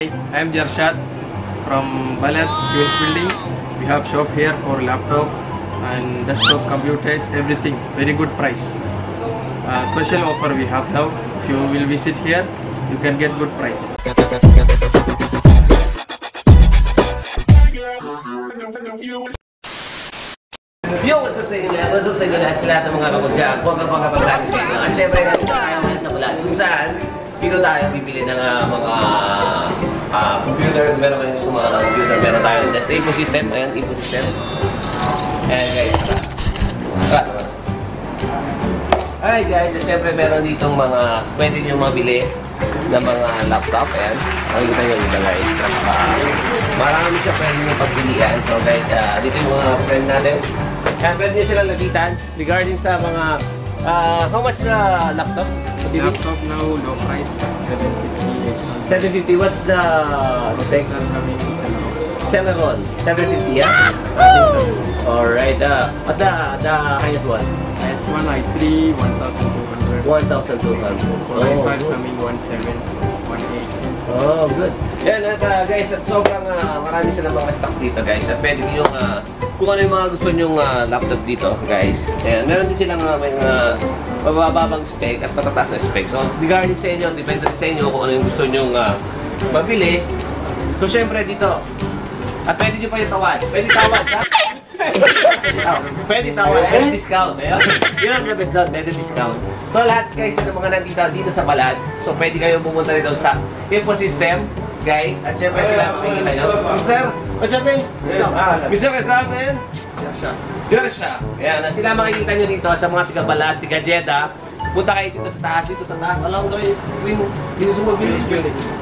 I am Jarshad from Balad QS building. We have shop here for laptop and desktop computers, everything. Very good price. Special offer we have now. If you will visit here, you can get good price. Yo, what's up sa inyo lahat? What's up sa inyo lahat sa lahat ng mga kapagdyan? Huwag ka bang kapag-lagi sa inyo. At syempre, nandito tayo ngayon sa Balad. Kung saan, dito tayo bibili ng mga computer. Meron kayo gusto mga computer. Meron tayo ng Epo System. Ayan, Epo System. Ayan guys. Alright guys, at syempre meron ditong mga pwede nyo mabili ng mga laptop. Ayan. Makikita nyo dito guys. Marami siya pwede nyo pagpilian. So guys, dito yung mga friend natin. Kaya pwede nyo sila lagitan regarding sa mga how much na laptop? Laptop now, low price, 750. 750. What's the spec? Celeron. 750, yeah? Alright. What the highest one? Highest one, i3, 1200. 1,200. Oh, coming 17, 18. Oh, good. Yan, guys, at sobrang marami silang mga stocks dito, guys. At pwede nyo, kung ano yung mga gusto nyong laptop dito, guys. Ayan, meron din silang may mabababang spec at matataas na spec. So, regarding sa inyo, depende sa inyo kung ano yung gusto nyong mabili. So, syempre dito, at pwede nyo pa yung tawad. Pwede tawad, ha? Pwede tawad, pwede discount. Ayan. Yun ang the best down, pwede discount. So, lahat, guys, ng mga nandito dito sa Balad. So, pwede kayong pumunta rin doon sa Epo System, guys. At syempre sila makikita nyo. Mr. What's your name? Mr. Rezamen? Gersha. Ayan, sila makikita nyo dito sa mga tiga-Balad, tiga-Jeddah. Punta kayo dito sa taas, along the way,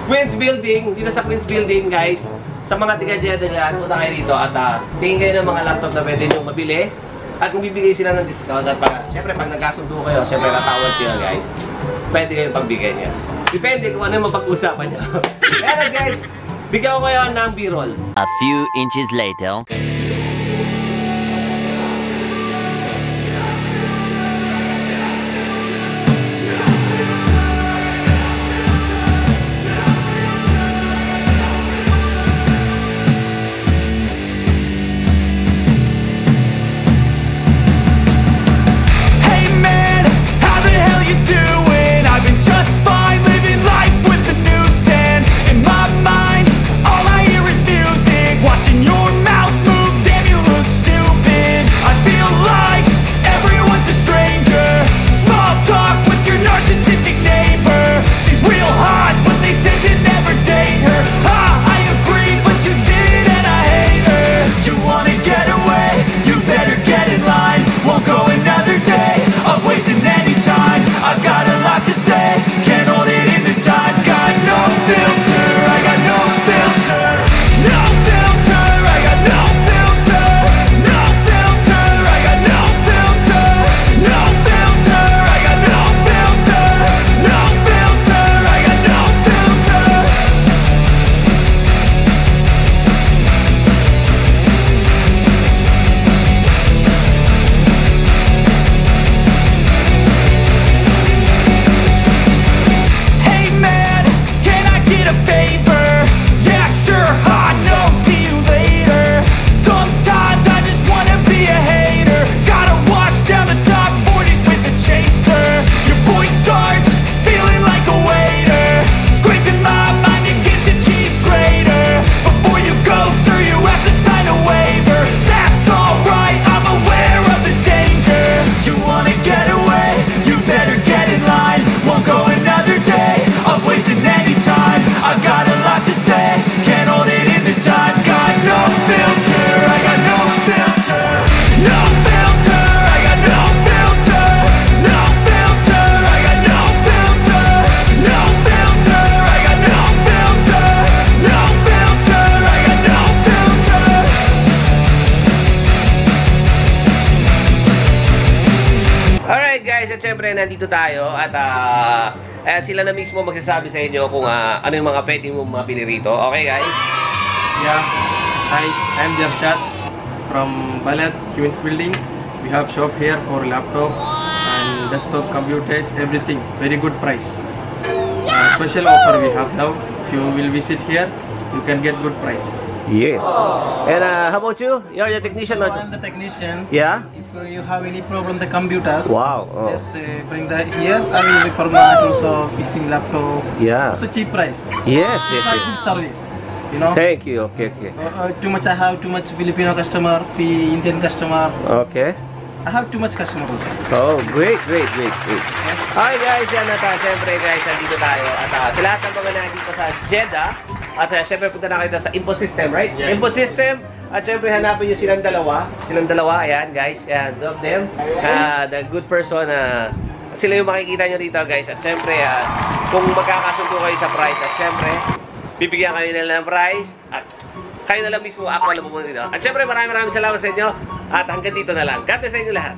Queens Building, dito sa Queens Building, guys. Sa mga tiga-Jeddah dyan, punta kayo dito at tingin kayo ng mga laptop na pwede nyo mabili. At kung bibigay sila ng discount at syempre pag nagkasundo kayo, syempre natawad kayo, guys. Pwede kayong pagbigay niya. Depende kung ano yung mapag-usapan niya. Kaya guys, bigyan ko kayo ng B-roll. A few inches later. At syempre nandito tayo at ayan, sila na mismo magsasabi sa inyo kung ano yung mga pwede mong mabili rito. Okay guys? Yeah. Hi, I am Jarshad from Balad QS building. We have shop here for laptop and desktop computers, everything. Very good price. Special offer we have now. If you will visit here, you can get good price. Yes. And how about you? You're the technician So also. I'm the technician. Yeah? If you have any problem the computer, Wow. Oh. just bring the here. I will reformat also fixing laptop. Yeah. Also cheap price. Yes, yes, Not yes. good service. You know. Thank you. Okay, okay. Too much I have too much Filipino customer, Indian customer. Okay. I have too much customer also. Oh, great, great, great, great. Okay guys, yan at syempre guys, nandito tayo. At sa lahat ng mga nandito sa Jeddah, at syempre punta na kayo sa InfoSystem, right? Yeah. InfoSystem, at syempre hanapin nyo silang dalawa. Ayan guys, ayan, love them. The good person, sila yung makikita nyo dito guys. At syempre, kung magkakasundo kayo sa price, at syempre, bibigyan kayo nila ng price, at kayo na lang mismo, ako na pumunta dito. At syempre, maraming salamat sa inyo. At hanggang dito na lang. God bless sa inyo lahat.